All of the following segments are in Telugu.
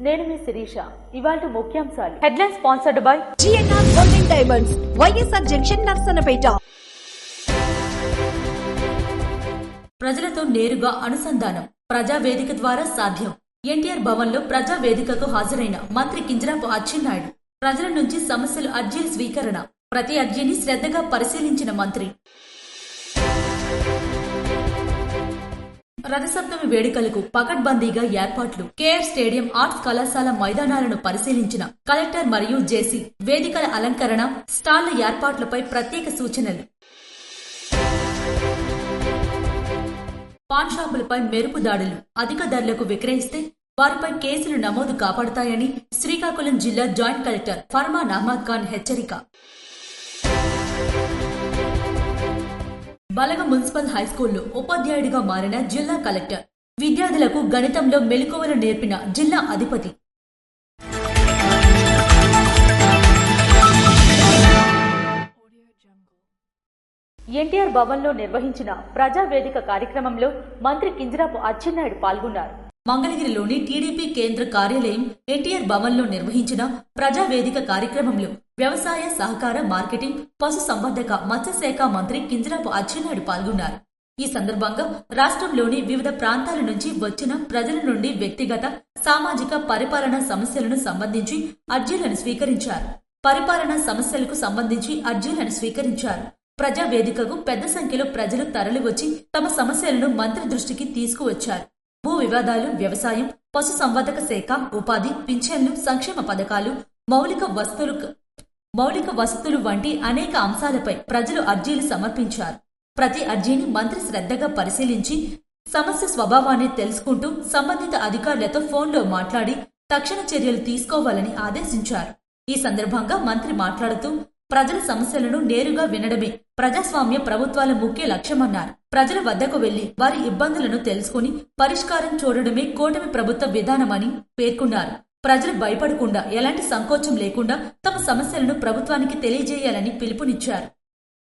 నేను మీ శిరీష. ఇవాల్టి ముఖ్యాంశాలు. Headline sponsored by GNR golden diamonds, YSR junction, Narasannapeta. ప్రజలతో నేరుగా అనుసంధానం ప్రజావేదిక ద్వారా సాధ్యం. ఎన్టీఆర్ భవన్లో ప్రజావేదికకు హాజరైన మంత్రి కింజరాపు అచ్చెన్నాయుడు ప్రజల నుంచి సమస్యలు అర్జీల స్వీకరణ, ప్రతి అర్జీని శ్రద్ధగా పరిశీలించిన మంత్రి. రథసప్తమి వేడుకలకు పకడ్బందీగా ఏర్పాట్లు. కేఆర్ స్టేడియం, ఆర్ట్స్ కళాశాల మైదానాలను పరిశీలించిన కలెక్టర్ మరియు జేసీ. వేదికల అలంకరణ, స్టాళ్ల ఏర్పాట్లపై ప్రత్యేక సూచనలు. పాన్ షాపులపై మెరుపు దాడులు. అధిక ధరలకు విక్రయిస్తే వారిపై కేసులు నమోదు కాపాడతాయని శ్రీకాకుళం జిల్లా జాయింట్ కలెక్టర్ ఫర్మాన్ అహ్మద్ ఖాన్ హెచ్చరిక. బలగ మున్సిపల్ హైస్కూల్లో ఉపాధ్యాయుడిగా మారిన జిల్లా కలెక్టర్. విద్యార్థులకు గణితంలో మెలకువలు నేర్పిన జిల్లా అధిపతి. ఎన్టీఆర్ భవన్లో నిర్వహించిన ప్రజావేదిక కార్యక్రమంలో మంత్రి కింజరాపు అచ్చెన్నాయుడు పాల్గొన్నారు. మంగళగిరిలోని టీడీపీ కేంద్ర కార్యాలయం ఎన్టీఆర్ భవన్లో నిర్వహించిన ప్రజావేదిక కార్యక్రమంలో వ్యవసాయ, సహకార, మార్కెటింగ్, పశు సంవర్ధక, మత్స్యశాఖ మంత్రి కింజరాపు అచ్చెన్నాయుడు పాల్గొన్నారు. ఈ సందర్భంగా రాష్ట్రంలోని వివిధ ప్రాంతాల నుంచి వచ్చిన ప్రజల నుండి వ్యక్తిగత, సామాజిక, పరిపాలనా సమస్యలను సంబంధించి అర్జీలను స్వీకరించారు. పరిపాలనా సమస్యలకు సంబంధించి అర్జీలను స్వీకరించారు. ప్రజావేదికకు పెద్ద సంఖ్యలో ప్రజలు తరలివచ్చి తమ సమస్యలను మంత్రి దృష్టికి తీసుకువచ్చారు. భూ వివాదాలు, వ్యవసాయం, పశు సంవర్ధక శాఖ, ఉపాధి, పింఛన్లు, సంక్షేమ పథకాలు, మౌలిక వసతులు వంటి అనేక అంశాలపై ప్రజలు అర్జీలు సమర్పించారు. ప్రతి అర్జీని మంత్రి శ్రద్ధగా పరిశీలించి సమస్య స్వభావాన్ని తెలుసుకుంటూ సంబంధిత అధికారులతో ఫోన్లో మాట్లాడి తక్షణ చర్యలు తీసుకోవాలని ఆదేశించారు. ఈ సందర్భంగా మంత్రి మాట్లాడుతూ ప్రజల సమస్యలను నేరుగా వినడమే ప్రజాస్వామ్య ప్రభుత్వాల ముఖ్య లక్ష్యమన్నారు. ప్రజల వద్దకు వెళ్లి వారి ఇబ్బందులను తెలుసుకుని పరిష్కారం చూడడమే కూటమి ప్రభుత్వ విధానమని పేర్కొన్నారు. ప్రజలు భయపడకుండా, ఎలాంటి సంకోచం లేకుండా తమ సమస్యలను ప్రభుత్వానికి తెలియజేయాలని పిలుపునిచ్చారు.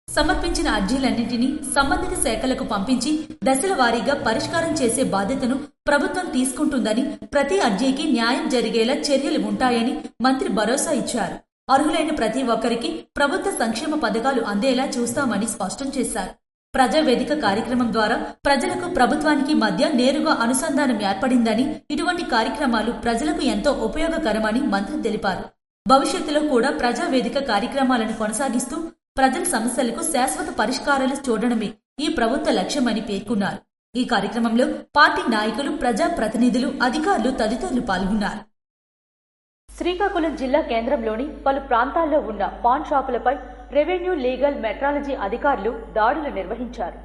సమర్పించిన అర్జీలన్నింటినీ సంబంధిత శాఖలకు పంపించి దశల వారీగా పరిష్కారం చేసే బాధ్యతను ప్రభుత్వం తీసుకుంటుందని, ప్రతి అర్జీకి న్యాయం జరిగేలా చర్యలు ఉంటాయని మంత్రి భరోసా ఇచ్చారు. అర్హులైన ప్రతి ఒక్కరికి ప్రభుత్వ సంక్షేమ పథకాలు అందేలా చూస్తామని స్పష్టం చేశారు. ప్రజావేదిక కార్యక్రమం ద్వారా ప్రజలకు, ప్రభుత్వానికి మధ్య నేరుగా అనుసంధానం ఏర్పడిందని, ఇటువంటి కార్యక్రమాలు ప్రజలకు ఎంతో ఉపయోగకరమని మంత్రి తెలిపారు. భవిష్యత్తులో కూడా ప్రజావేదిక కార్యక్రమాలను కొనసాగిస్తూ ప్రజల సమస్యలకు శాశ్వత పరిష్కారాలు చూడడమే ఈ ప్రభుత్వ లక్ష్యమని పేర్కొన్నారు. ఈ కార్యక్రమంలో పార్టీ నాయకులు, ప్రజా ప్రతినిధులు, అధికారులు తదితరులు పాల్గొన్నారు. శ్రీకాకుళం జిల్లా కేంద్రంలోని పలు ప్రాంతాల్లో ఉన్న పాన్ షాపులపై రెవెన్యూ, లీగల్, మెట్రాలజీ అధికారులు దాడులు నిర్వహించారు.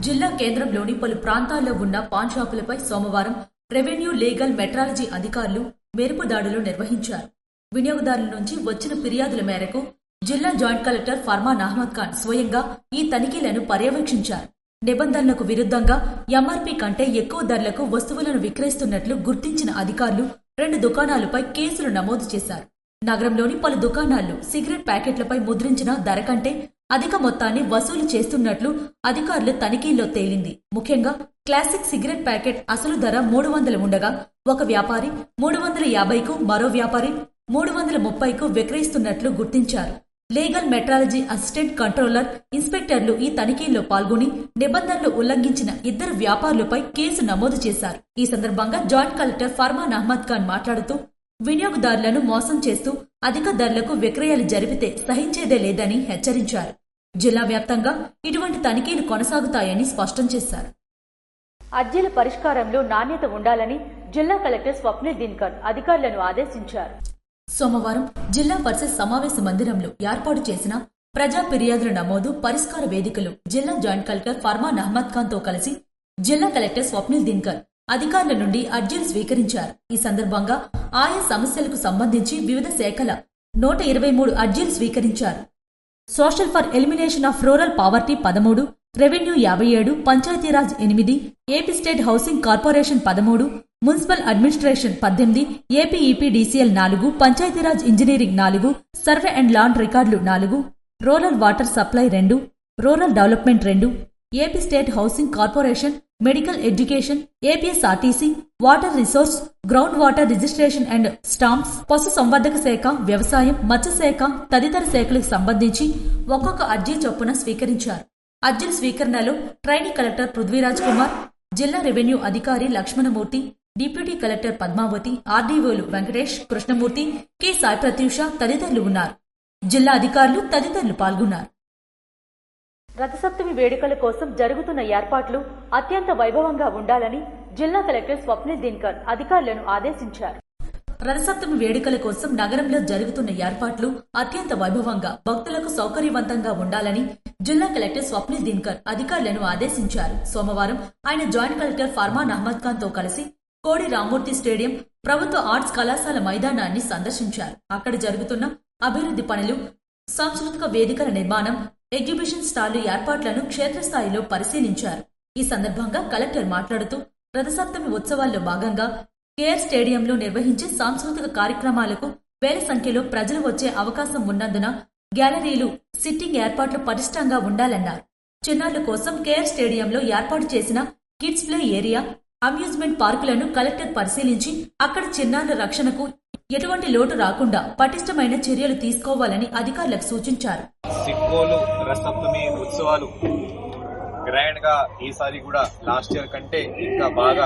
జిల్లా కేంద్రంలోని పలు ప్రాంతాల్లో ఉన్న పాన్ షాపులపై సోమవారం రెవెన్యూ, లీగల్, మెట్రాలజీ అధికారులు మెరుపు దాడులు నిర్వహించారు. వినియోగదారుల నుంచి వచ్చిన ఫిర్యాదుల మేరకు జిల్లా జాయింట్ కలెక్టర్ ఫర్మాన్ అహ్మద్ ఖాన్ స్వయంగా ఈ తనిఖీలను పర్యవేక్షించారు. నిబంధనలకు విరుద్ధంగా ఎంఆర్పీ కంటే ఎక్కువ ధరలకు వస్తువులను విక్రయిస్తున్నట్లు గుర్తించిన అధికారులు 2 దుకాణాలపై కేసులు నమోదు చేశారు. నగరంలోని పలు దుకాణాల్లో సిగరెట్ ప్యాకెట్లపై ముద్రించిన ధర కంటే అధిక మొత్తాన్ని వసూలు చేస్తున్నట్లు అధికారులు తనిఖీల్లో తేలింది. ముఖ్యంగా క్లాసిక్ సిగరెట్ ప్యాకెట్ అసలు ధర 300 ఉండగా ఒక వ్యాపారి 350కు, మరో వ్యాపారి 330కు విక్రయిస్తున్నట్లు గుర్తించారు. లీగల్, మెట్రాలజీ అసిస్టెంట్ కంట్రోలర్, ఇన్స్పెక్టర్లు ఈ తనిఖీల్లో పాల్గొని నిబంధనలు ఉల్లంఘించిన 2 వ్యాపారులపై కేసు నమోదు చేశారు. ఈ సందర్భంగా జాయింట్ కలెక్టర్ ఫర్మాన్ అహ్మద్ ఖాన్ మాట్లాడుతూ వినియోగదారులను మోసం చేస్తూ అధిక ధరలకు విక్రయాలు జరిపితే సహించేదే లేదని హెచ్చరించారు. జిల్లా వ్యాప్తంగా ఇటువంటి తనిఖీలు కొనసాగుతాయని స్పష్టం చేశారు. అర్జీల పరిష్కారంలో నాణ్యత ఉండాలని జిల్లా కలెక్టర్ స్వప్నిల్ దినకర్ అధికారులను ఆదేశించారు. సోమవారం జిల్లా పరిషత్ సమావేశ మందిరంలో ఏర్పాటు చేసిన ప్రజా ఫిర్యాదుల నమోదు, పరిష్కార వేదికలో జిల్లా జాయింట్ కలెక్టర్ ఫర్మాన్ అహ్మద్ ఖాన్ తో కలిసి జిల్లా కలెక్టర్ స్వప్నిల్ దినకర్ అధికారుల నుండి అర్జీలు స్వీకరించారు. ఈ సందర్భంగా ఆయా సమస్యలకు సంబంధించి వివిధ శాఖల 123 అర్జీలు స్వీకరించారు. Social for elimination of rural poverty 13, revenue 57, Panchayati Raj 8, AP state housing corporation 13, municipal administration 18, AP EPDCL 4, Panchayati Raj engineering 4, survey and land రికార్డులు 4, rural water supply 2, rural development 2, AP state housing corporation, medical education, APSRTC, water resource, ground water registration and stamps, పశు సంవర్ధక శాఖ, వ్యవసాయం, మత్స్యశాఖ తదితర శాఖలకు సంబంధించి ఒక్కొక్క అర్జీ చొప్పున స్వీకరించారు. అర్జీల స్వీకరణలో ట్రైనీ కలెక్టర్ పృథ్వీరాజ్ కుమార్, జిల్లా రెవెన్యూ అధికారి లక్ష్మణమూర్తి, డిప్యూటీ కలెక్టర్ పద్మావతి, ఆర్డీఓలు వెంకటేష్, కృష్ణమూర్తి, కె సాయి ప్రత్యూష తదితరులు ఉన్నారు. జిల్లా అధికారులు తదితరులు పాల్గొన్నారు. రథసప్తమి వేడుకల కోసం జరుగుతున్న ఏర్పాట్లు అత్యంత వైభవంగా ఉండాలని జిల్లా కలెక్టర్ స్వప్నిల్ దినకర్ అధికారులను ఆదేశించారు. రథసప్తమి వేడుకల కోసం నగరంలో జరుగుతున్న ఏర్పాట్లు అత్యంత వైభవంగా, భక్తులకు సౌకర్యవంతంగా ఉండాలని జిల్లా కలెక్టర్ స్వప్నిల్ దినకర్ అధికారులను ఆదేశించారు. సోమవారం ఆయన జాయింట్ కలెక్టర్ ఫర్మాన్ అహ్మద్ ఖాన్ తో కలిసి కోడి రామ్మూర్తి స్టేడియం, ప్రభుత్వ ఆర్ట్స్ కళాశాల మైదానాన్ని సందర్శించారు. అక్కడ జరుగుతున్న అభివృద్ధి పనులు, సాంస్కృతిక వేదికల నిర్మాణం, ఎగ్జిబిషన్ స్టాళ్లు ఏర్పాట్లను క్షేత్రస్థాయిలో పరిశీలించారు. ఈ సందర్భంగా కలెక్టర్ మాట్లాడుతూ రథసప్తమి ఉత్సవాల్లో భాగంగా కేఆర్ స్టేడియంలో నిర్వహించే సాంస్కృతిక కార్యక్రమాలకు వేల సంఖ్యలో ప్రజలు వచ్చే అవకాశం ఉన్నందున గ్యాలరీలు, సిట్టింగ్ ఏర్పాట్లు పటిష్టంగా ఉండాలన్నారు. చిన్నారుల కోసం కేఆర్ స్టేడియంలో ఏర్పాటు చేసిన కిడ్స్ ప్లే ఏరియా, అమ్యూజ్మెంట్ పార్కులను కలెక్టర్ పరిశీలించి అక్కడ చిన్నారుల రక్షణకు ఎటువంటి లోటు రాకుండా పటిష్టమైన చర్యలు తీసుకోవాలని అధికారులకు సూచించారు. సిక్కోలు రథసప్తమి ఉత్సవాలు గ్రాండ్ గా ఈసారి కూడా లాస్ట్ ఇయర్ కంటే ఇంకా బాగా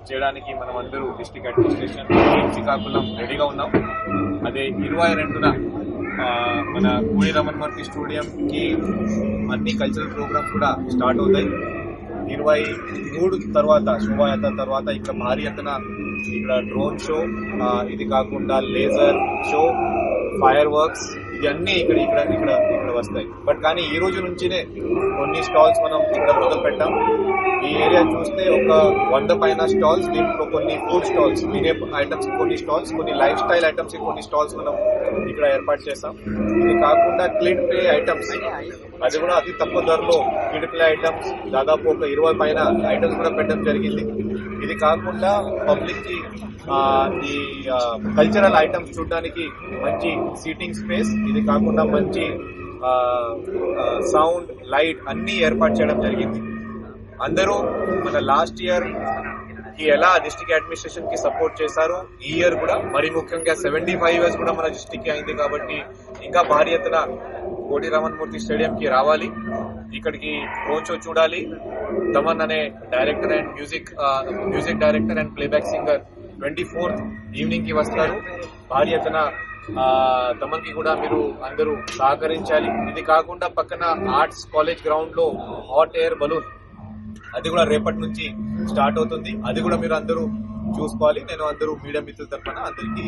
చేయడానికి మనం అందరూ డిస్ట్రిక్ట్ అడ్మినిస్ట్రేషన్, శ్రీకాకుళం రెడీగా ఉన్నాం. అదే 22న మన కోడి రామ్మూర్తి స్టేడియం కి అన్ని కల్చరల్ ప్రోగ్రామ్స్ కూడా స్టార్ట్ అవుతాయి. 23 తర్వాత శోభాయాత్ర తర్వాత ఇక్కడ భారీ ఎత్తున ఇక్కడ డ్రోన్ షో, ఇది కాకుండా లేజర్ షో, ఫైర్ వర్క్స్ ఇవన్నీ ఇక్కడ వస్తాయి. బట్ కానీ ఈ రోజు నుంచినే కొన్ని స్టాల్స్ మనం ఇక్కడ మొదలు పెట్టాం. ఈ ఏరియా చూస్తే ఒక 100 పైన స్టాల్స్, దీంట్లో కొన్ని ఫుడ్ స్టాల్స్, తినే ఐటమ్స్ కొన్ని స్టాల్స్, కొన్ని లైఫ్ స్టైల్ ఐటమ్స్ కొన్ని స్టాల్స్ మనం ఇక్కడ ఏర్పాటు చేస్తాం. ఇది కాకుండా క్లీన్ ప్లే ఐటమ్స్, అది కూడా అతి తక్కువ ధరలో క్లీన్ ప్లే ఐటమ్స్ దాదాపు ఒక 20 పైన ఐటమ్స్ కూడా పెట్టడం జరిగింది. ఇది కాకుండా పబ్లిక్ కి ఈ కల్చరల్ ఐటమ్స్ చూడడానికి మంచి సీటింగ్ స్పేస్, ఇది కాకుండా మంచి సౌండ్, లైట్ అన్ని ఏర్పాటు చేయడం జరిగింది. అందరూ మన లాస్ట్ ఇయర్ కి ఎలా డిస్ట్రిక్ట్ అడ్మినిస్ట్రేషన్ కి సపోర్ట్ చేశారో ఈ ఇయర్ కూడా మరి ముఖ్యంగా 75 ఇయర్స్ కూడా మన డిస్ట్రిక్ట్ కి అయింది కాబట్టి ఇంకా భారీ ఎత్తున కోడి రామ్మూర్తి స్టేడియం కి రావాలి, ఇక్కడికి డ్రోన్ షో చూడాలి. తమన్ అనే director and music director and playback singer 24th evening కి వస్తారు. భారీ ఎత్తున తమన్ కి కూడా మీరు అందరూ సహకరించాలి. ఇది కాకుండా పక్కన ఆర్ట్స్ కాలేజ్ గ్రౌండ్ లో హాట్ ఎయిర్ బలూన్, అది కూడా రేపటి నుంచి స్టార్ట్ అవుతుంది. అది కూడా మీరు అందరూ చూసుకోవాలి. నేను అందరూ మీడియా మిత్రుల తరఫున అందరికీ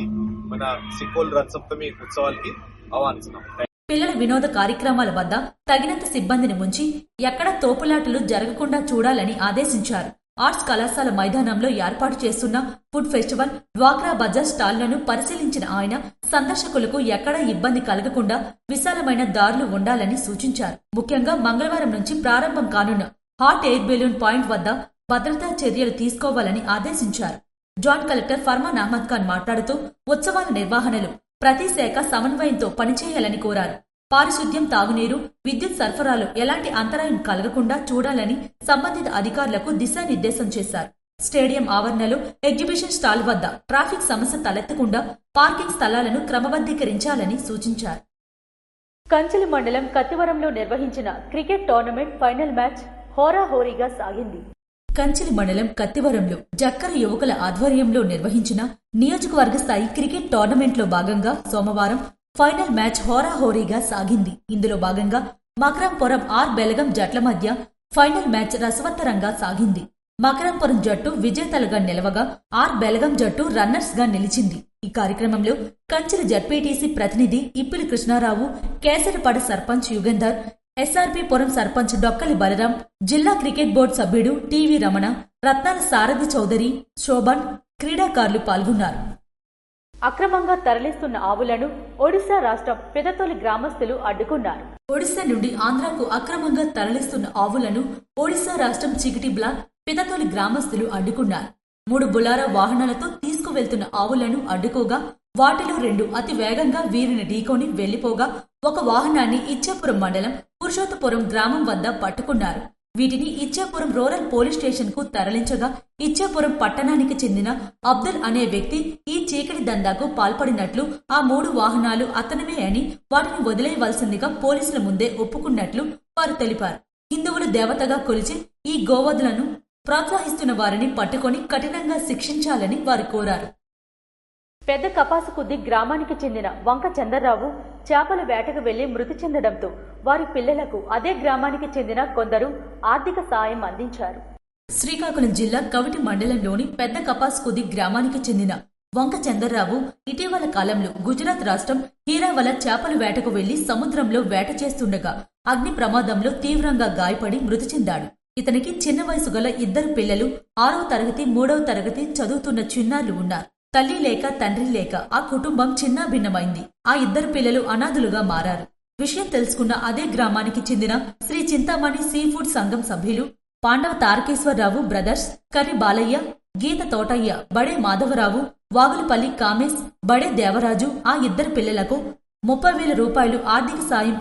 మన సిక్కోలు రథసప్తమి ఉత్సవాలకి ఆహ్వానిస్తున్నాం. పిల్లల వినోద కార్యక్రమాల వద్ద తగినంత సిబ్బందిని ఉంచి ఎక్కడా తోపులాటలు జరగకుండా చూడాలని ఆదేశించారు. ఆర్ట్స్ కళాశాల మైదానంలో ఏర్పాటు చేస్తున్న ఫుడ్ ఫెస్టివల్, డ్వాక్రా బజార్ స్టాళ్లను పరిశీలించిన ఆయన సందర్శకులకు ఎక్కడా ఇబ్బంది కలగకుండా విశాలమైన దారులు ఉండాలని సూచించారు. ముఖ్యంగా మంగళవారం నుంచి ప్రారంభం కానున్న హాట్ ఎయిర్ బెలూన్ పాయింట్ వద్ద భద్రతా చర్యలు తీసుకోవాలని ఆదేశించారు. జాయింట్ కలెక్టర్ ఫర్మాన్ అహ్మద్ ఖాన్ మాట్లాడుతూ ఉత్సవాల నిర్వహణలో ప్రతి శాఖ సమన్వయంతో పనిచేయాలని కోరారు. పారిశుద్ధ్యం, తాగునీరు, విద్యుత్ సరఫరాలో ఎలాంటి అంతరాయం కలగకుండా చూడాలని సంబంధిత అధికారులకు దిశానిర్దేశం చేశారు. స్టేడియం ఆవరణలో ఎగ్జిబిషన్ స్టాల్ వద్ద ట్రాఫిక్ సమస్య తలెత్తకుండా పార్కింగ్ స్థలాలను క్రమబద్ధీకరించాలని సూచించారు. కంచిలి మండలం కత్తివరంలో నిర్వహించిన క్రికెట్ టోర్నమెంట్ ఫైనల్ మ్యాచ్ హోరాహోరీగా సాగింది. కంచిలి మండలం కత్తివరంలో జక్కర యువకుల ఆధ్వర్యంలో నిర్వహించిన నియోజకవర్గ స్థాయి క్రికెట్ టోర్నమెంట్లో భాగంగా సోమవారం ఫైనల్ మ్యాచ్ హోరాహోరీగా సాగింది. ఇందులో భాగంగా మకరంపురం ఆర్ బెలగం జట్ల మధ్య ఫైనల్ మ్యాచ్ రసవత్తరంగా సాగింది. మకరంపురం జట్టు విజేతలుగా నిలవగా ఆర్ బెలగం జట్టు రన్నర్స్ గా నిలిచింది. ఈ కార్యక్రమంలో కంచిలి జడ్పీటీసీ ప్రతినిధి ఇప్పిలి కృష్ణారావు, కేసరపడ సర్పంచ్ యుగంధర్, ఎస్ఆర్పీ పురం సర్పంచ్ డొక్కలి బలరాం, జిల్లా క్రికెట్ బోర్డు సభ్యుడు టీవీ రమణ, రత్నాల సారథి చౌదరి, శోభన్, క్రీడాకారులు పాల్గొన్నారు. అక్రమంగా తరలిస్తున్న ఆవులను ఒడిశా రాష్ట్రం పెదతొలి గ్రామస్తులు అడ్డుకున్నారు. ఒడిశా నుండి ఆంధ్రాకు అక్రమంగా తరలిస్తున్న ఆవులను ఒడిశా రాష్ట్రం చికిటి బ్లాక్ పెదతొలి గ్రామస్తులు అడ్డుకున్నారు. 3 బులారా వాహనాలతో తీసుకువెళ్తున్న ఆవులను అడ్డుకోగా వాటిలో 2 అతి వేగంగా వీరిని ఢీకొని వెళ్లిపోగా ఒక వాహనాన్ని ఇచ్చాపురం మండలం పురుషోత్తపురం గ్రామం వద్ద పట్టుకున్నారు. వీటిని ఇచ్చాపురం రూరల్ పోలీస్ స్టేషన్ కు తరలించగా ఇచ్చాపురం పట్టణానికి చెందిన అబ్దుల్ అనే వ్యక్తి ఈ చీకటి దందాకు పాల్పడినట్లు, ఆ 3 వాహనాలు అతనివే అని వాటిని వదిలేయవలసిందిగా పోలీసుల ముందే ఒప్పుకున్నట్లు వారు తెలిపారు. హిందువులు దేవతగా కొలిచి ఈ గోవధులను ప్రోత్సహిస్తున్న వారిని పట్టుకొని కఠినంగా శిక్షించాలని వారు కోరారు. పెద్ద కపాసుకుద్ది గ్రామానికి చెందిన వంక చంద్రరావు చేపల వేటకు వెళ్లి మృతి చెందడంతో వారి పిల్లలకు అదే గ్రామానికి చెందిన కొందరు ఆర్థిక సాయం అందించారు. శ్రీకాకుళం జిల్లా కవిటి మండలంలోని పెద్ద కపాసుకుద్ది గ్రామానికి చెందిన వంక చంద్రరావు ఇటీవల కాలంలో గుజరాత్ రాష్ట్రం హీరావల చేపల వేటకు వెళ్లి సముద్రంలో వేట చేస్తుండగా అగ్ని ప్రమాదంలో తీవ్రంగా గాయపడి మృతి చెందాడు. ఇతనికి చిన్న వయసు గల 2 పిల్లలు 6వ తరగతి 3వ తరగతి చదువుతున్న చిన్నారులు ఉన్నారు. తల్లి లేక తండ్రి లేక ఆ కుటుంబం చిన్నాభిన్నమైంది. ఆ 2 పిల్లలు అనాథులుగా మారారు. విషయం తెలుసుకున్న అదే గ్రామానికి చెందిన శ్రీ చింతామణి సీ ఫుడ్ సంఘం సభ్యులు పాండవ తారకేశ్వరరావు బ్రదర్స్, కర్రి బాలయ్య, గీత తోటయ్య, బడే మాధవరావు, వాగులపల్లి కామేశ్, బడే దేవరాజు ఆ 2 పిల్లలకు 30,000 రూపాయలు ఆర్థిక సాయం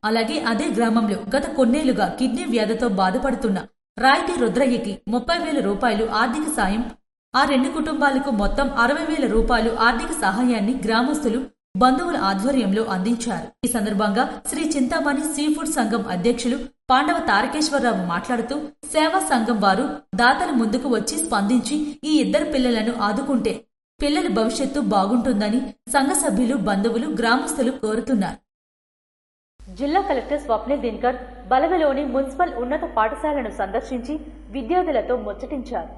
అలాగే అదే గ్రామంలో గత కొన్నేళ్లుగా కిడ్నీ వ్యాధితో బాధపడుతున్న రాయితీ రుద్రయ్యకి 30,000 రూపాయలు ఆర్థిక సాయం, ఆ 2 కుటుంబాలకు మొత్తం 60,000 రూపాయలు ఆర్థిక సహాయాన్ని గ్రామస్తులు బంధువుల ఆధ్వర్యంలో అందించారు. ఈ సందర్భంగా శ్రీ చింతామణి సీ ఫుడ్ సంఘం అధ్యక్షులు పాండవ తారకేశ్వరరావు మాట్లాడుతూ సేవా సంఘం వారు దాతలు ముందుకు వచ్చి స్పందించి ఈ 2 పిల్లలను ఆదుకుంటే పిల్లల భవిష్యత్తు బాగుంటుందని సంఘ సభ్యులు, బంధువులు, గ్రామస్తులు కోరుతున్నారు. జిల్లా కలెక్టర్ స్వప్నిల్ దినకర్ బలగలోని మున్సిపల్ ఉన్నత పాఠశాలను సందర్శించి విద్యార్థులతో ముచ్చటించారు.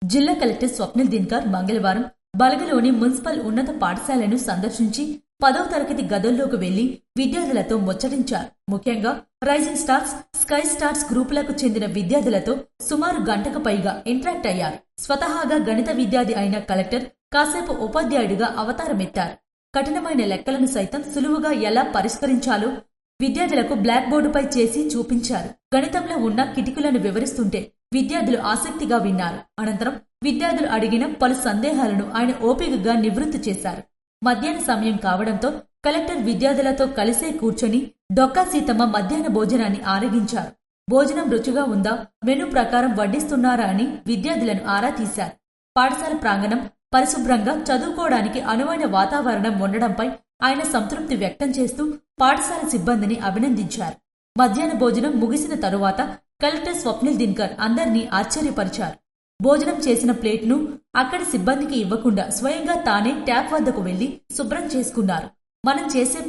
జిల్లా కలెక్టర్ స్వప్నిల్ దినకర్ మంగళవారం బలగలోని మున్సిపల్ ఉన్నత పాఠశాలను సందర్శించి 10వ తరగతి గదుల్లోకి వెళ్లి విద్యార్థులతో ముచ్చటించారు. ముఖ్యంగా రైజింగ్ స్టార్స్, స్కై స్టార్స్ గ్రూపులకు చెందిన విద్యార్థులతో సుమారు గంటకు పైగా ఇంటరాక్ట్ అయ్యారు. స్వతహాగా గణిత విద్యార్థి అయిన కలెక్టర్ కాసేపు ఉపాధ్యాయుడిగా అవతారమెత్తారు. కఠినమైన లెక్కలను సైతం సులువుగా ఎలా పరిష్కరించాలో విద్యార్థులకు బ్లాక్ బోర్డుపై చేసి చూపించారు. గణితంలో ఉన్న కిటికీలను వివరిస్తుంటే విద్యార్థులు ఆసక్తిగా విన్నారు. అనంతరం విద్యార్థులు అడిగిన పలు సందేహాలను ఆయన ఓపికగా నివృత్తి చేశారు. మధ్యాహ్న సమయం కావడంతో కలెక్టర్ విద్యార్థులతో కలిసే కూర్చొని డొక్కా సీతమ్మ మధ్యాహ్న భోజనాన్ని ఆరగించారు. భోజనం రుచిగా ఉందా, మెనూ ప్రకారం వడ్డిస్తున్నారా అని విద్యార్థులను ఆరా తీశారు. పాఠశాల ప్రాంగణం పరిశుభ్రంగా చదువుకోవడానికి అనువైన వాతావరణం ఉండడంపై ఆయన సంతృప్తి వ్యక్తం చేస్తూ పాఠశాల సిబ్బందిని అభినందించారు. మధ్యాహ్న భోజనం ముగిసిన తరువాత కలెక్టర్ స్వప్నిల్ దినకర్ అందరినీ ఆశ్చర్యపరిచారు. భోజనం చేసిన ప్లేట్ను అక్కడి సిబ్బందికి ఇవ్వకుండా స్వయంగా తానే ట్యాప్ వద్దకు వెళ్లి శుభ్రం చేసుకున్నారు. మనం చేసే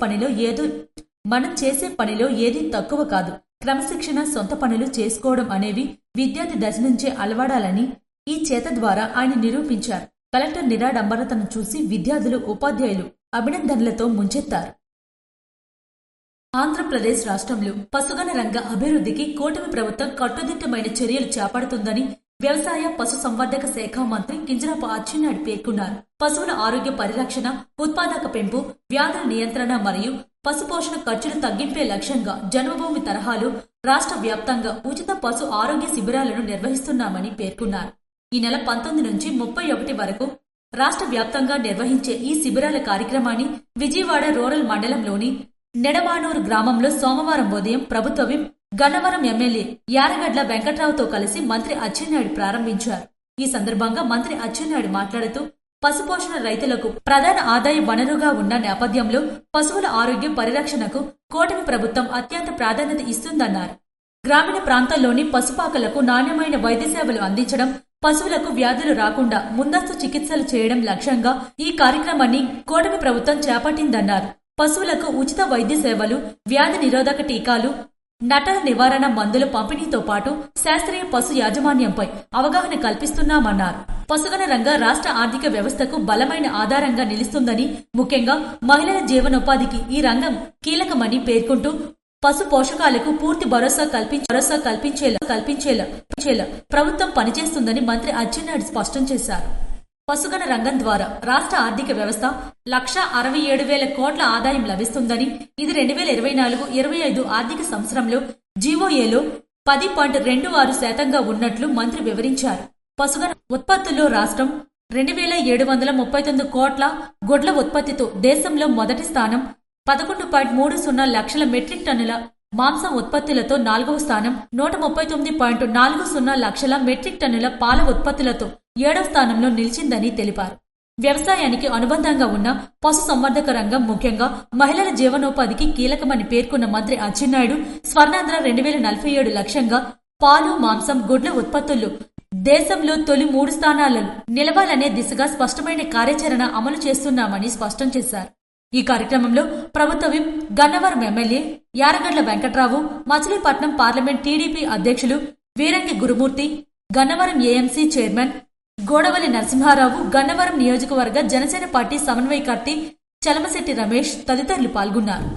పనిలో ఏదీ తక్కువ కాదు. క్రమశిక్షణ, సొంత పనులు చేసుకోవడం అనేవి విద్యార్థి దశ నుంచే అలవాడాలని ఈ చేత ద్వారా ఆయన నిరూపించారు. కలెక్టర్ నిరాడంబరతను చూసి విద్యార్థులు, ఉపాధ్యాయులు అభినందనలతో ముంచెత్తారు. ఆంధ్రప్రదేశ్ రాష్ట్రంలో పశుగణ రంగ అభివృద్ధికి కూటమి ప్రభుత్వం కట్టుదిట్టమైన చర్యలు చేపడుతుందని వ్యవసాయ పశు సంవర్ధక శాఖ మంత్రి కింజరాపు అచ్చెన్నాయుడు పేర్కొన్నారు. పశువుల ఆరోగ్య పరిరక్షణ, ఉత్పాదక పెంపు, వ్యాధుల నియంత్రణ మరియు పశుపోషణ ఖర్చులు తగ్గింపే లక్ష్యంగా జన్మభూమి తరహాలో రాష్ట్ర వ్యాప్తంగా ఉచిత పశు ఆరోగ్య శిబిరాలను నిర్వహిస్తున్నామని పేర్కొన్నారు. ఈ నెల 19 నుంచి 31 వరకు రాష్ట్ర వ్యాప్తంగా నిర్వహించే ఈ శిబిరాల కార్యక్రమాన్ని విజయవాడ రూరల్ మండలంలోని నెడమానూరు గ్రామంలో సోమవారం ఉదయం ప్రభుత్వ విప్, గన్నవరం ఎమ్మెల్యే యారగడ్ల వెంకట్రావుతో కలిసి మంత్రి అచ్చెన్నాయుడు ప్రారంభించారు. ఈ సందర్భంగా మంత్రి అచ్చెన్నాయుడు మాట్లాడుతూ పశుపోషణ రైతులకు ప్రధాన ఆదాయ వనరుగా ఉన్న నేపథ్యంలో పశువుల ఆరోగ్య పరిరక్షణకు కూటమి ప్రభుత్వం అత్యంత ప్రాధాన్యత ఇస్తుందన్నారు. గ్రామీణ ప్రాంతాల్లోని పశుపాకలకు నాణ్యమైన వైద్య సేవలు అందించడం, పశువులకు వ్యాధులు రాకుండా ముందస్తు చికిత్సలు చేయడం లక్ష్యంగా ఈ కార్యక్రమాన్ని కూటమి ప్రభుత్వం చేపట్టిందన్నారు. పశువులకు ఉచిత వైద్య సేవలు, వ్యాధి నిరోధక టీకాలు, నటల నివారణ మందుల పంపిణీతో పాటు శాస్త్రీయ పశు యాజమాన్యంపై అవగాహన కల్పిస్తున్నామన్నారు. పశుగణ రంగ రాష్ట్ర ఆర్థిక వ్యవస్థకు బలమైన ఆధారంగా నిలుస్తుందని, ముఖ్యంగా మహిళల జీవనోపాధికి ఈ రంగం కీలకమని పేర్కొంటూ పశు పోషకాలకు పూర్తి భరోసా కల్పించేలా ప్రభుత్వం పనిచేస్తుందని మంత్రి అచ్చెన్నాయుడు స్పష్టం చేశారు. పశుగణ రంగం ద్వారా రాష్ట్ర ఆర్థిక వ్యవస్థ 1,67,000 కోట్ల ఆదాయం లభిస్తుందని, ఇది 2024-25 ఆర్థిక సంవత్సరంలో జీఓఏలో 10.26% ఉన్నట్లు మంత్రి వివరించారు. పశుగణ ఉత్పత్తుల్లో రాష్ట్రం 2739 కోట్ల గుడ్ల ఉత్పత్తితో దేశంలో మొదటి స్థానం, 11.30 లక్షల మెట్రిక్ టన్నుల మాంసం ఉత్పత్తులతో 4వ స్థానం, 139.40 లక్షల మెట్రిక్ టన్నుల పాల ఉత్పత్తులతో 7వ స్థానంలో నిలిచిందని తెలిపారు. వ్యవసాయానికి అనుబంధంగా ఉన్న పశు సంవర్ధక రంగం ముఖ్యంగా మహిళల జీవనోపాధికి కీలకమని పేర్కొన్న మంత్రి అచ్చెన్నాయుడు స్వర్ణాంధ్ర 2047 లక్ష్యంగా పాలు, మాంసం, గుడ్ల ఉత్పత్తుల్లో దేశంలో తొలి 3 స్థానాలను నిలవాలనే దిశగా స్పష్టమైన కార్యాచరణ అమలు చేస్తున్నామని స్పష్టం చేశారు. ఈ కార్యక్రమంలో ప్రభుత్వ whip, Gannavaram MLA Yaragadla Venkatrao, Machilipatnam parliament TDP అధ్యక్షులు వీరంగి గురుమూర్తి, గన్నవరం ఏఎంసీ చైర్మన్ గోడవల్లి నరసింహారావు, గన్నవరం నియోజకవర్గ జనసేన పార్టీ సమన్వయకర్త చలమశెట్టి రమేష్ తదితరులు పాల్గొన్నారు.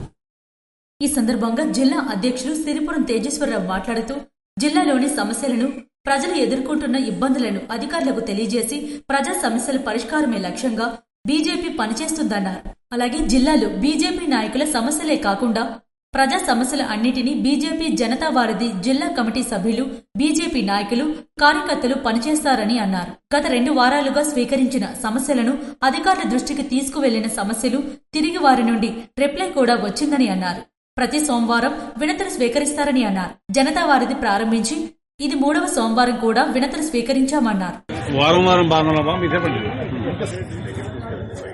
ఈ సందర్భంగా జిల్లా అధ్యక్షులు సిరిపురం తేజేశ్వరరావు మాట్లాడుతూ జిల్లాలోని సమస్యలను, ప్రజలు ఎదుర్కొంటున్న ఇబ్బందులను అధికారులకు తెలియజేసి ప్రజా సమస్యల పరిష్కారమే లక్ష్యంగా బీజేపీ పనిచేస్తుందన్నారు. అలాగే జిల్లాలో బీజేపీ నాయకుల సమస్యలే కాకుండా ప్రజా సమస్యల అన్నిటినీ బీజేపీ జనతా వారధి జిల్లా కమిటీ సభ్యులు, బీజేపీ నాయకులు, కార్యకర్తలు పనిచేస్తారని అన్నారు. గత 2 వారాలుగా స్వీకరించిన సమస్యలను, అధికారుల దృష్టికి తీసుకువెళ్లిన సమస్యలు తిరిగి వారి నుండి రిప్లై కూడా వచ్చిందని అన్నారు. ప్రతి సోమవారం వినతులు స్వీకరిస్తారని అన్నారు. జనతా వారధి ప్రారంభించి ఇది 3వ సోమవారం కూడా వినతులు స్వీకరించామన్నారు.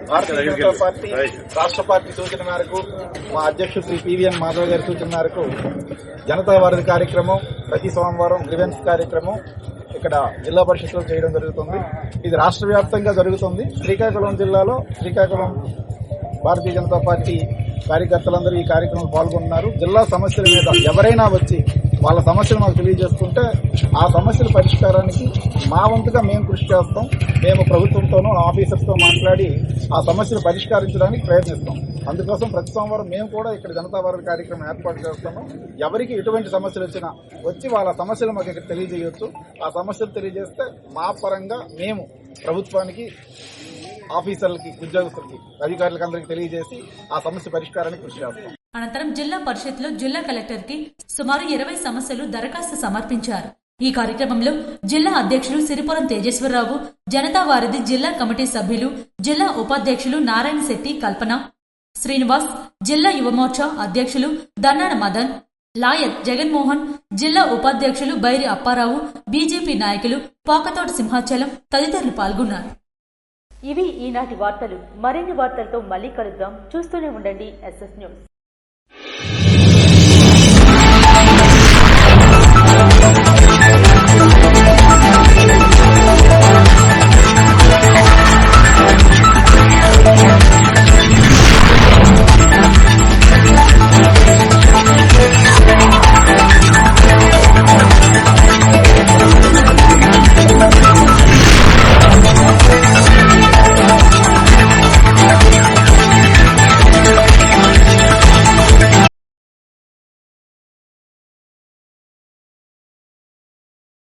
భారతీయ జనతా పార్టీ రాష్ట్ర పార్టీ సూచన మేరకు మా అధ్యక్షుడు శ్రీ పివిఎన్ మాధవ్ గారి సూచన మేరకు జనతా వారధి కార్యక్రమం ప్రతి సోమవారం గ్రీవెన్స్ కార్యక్రమం ఇక్కడ జిల్లా పరిషత్లో చేయడం జరుగుతుంది. ఇది రాష్ట్ర వ్యాప్తంగా జరుగుతుంది. శ్రీకాకుళం జిల్లాలో శ్రీకాకుళం భారతీయ జనతా పార్టీ కార్యకర్తలందరూ ఈ కార్యక్రమంలో పాల్గొన్నారు. జిల్లా సమస్యల మీద ఎవరైనా వచ్చి వాళ్ళ సమస్యలు మాకు తెలియజేస్తుంటే ఆ సమస్యల పరిష్కారానికి మా వంతుగా మేము కృషి చేస్తాం. మేము ప్రభుత్వంతోనూ ఆఫీసర్స్తో మాట్లాడి ఆ సమస్యలు పరిష్కరించడానికి ప్రయత్నిస్తాం. అందుకోసం ప్రతి సోమవారం మేము కూడా ఇక్కడ జనతా వారధి కార్యక్రమం ఏర్పాటు చేస్తున్నాం. ఎవరికి ఎటువంటి సమస్యలు వచ్చినా వచ్చి వాళ్ళ సమస్యలు మాకు ఇక్కడ తెలియజేయొచ్చు. ఆ సమస్యలు తెలియజేస్తే మా పరంగా మేము ప్రభుత్వానికి, ఆఫీసర్లకి, ఉద్యోగస్తులకి, అధికారులకు అందరికీ తెలియజేసి ఆ సమస్య పరిష్కారానికి కృషి చేస్తాం. అనంతరం జిల్లా పరిషత్లో జిల్లా కలెక్టర్ కి సుమారు 20 సమస్యలు దరఖాస్తు సమర్పించారు. ఈ కార్యక్రమంలో జిల్లా అధ్యక్షులు సిరిపురం తేజేశ్వరరావు, జనతా వారధి జిల్లా కమిటీ సభ్యులు, జిల్లా ఉపాధ్యక్షులు నారాయణ శెట్టి, కల్పన, శ్రీనివాస్, జిల్లా యువమోర్చా అధ్యక్షులు దన్నాన మదన్, లాయర్ జగన్మోహన్, జిల్లా ఉపాధ్యక్షులు బైరి అప్పారావు, బీజేపీ నాయకులు పోకతోటి సింహాచలం తదితరులు పాల్గొన్నారు. ఇవి ఈనాటి వార్తలు. మరిన్ని వార్తలతో మళ్ళీ కలుద్దాం. చూస్తూనే ఉండండి SS న్యూస్.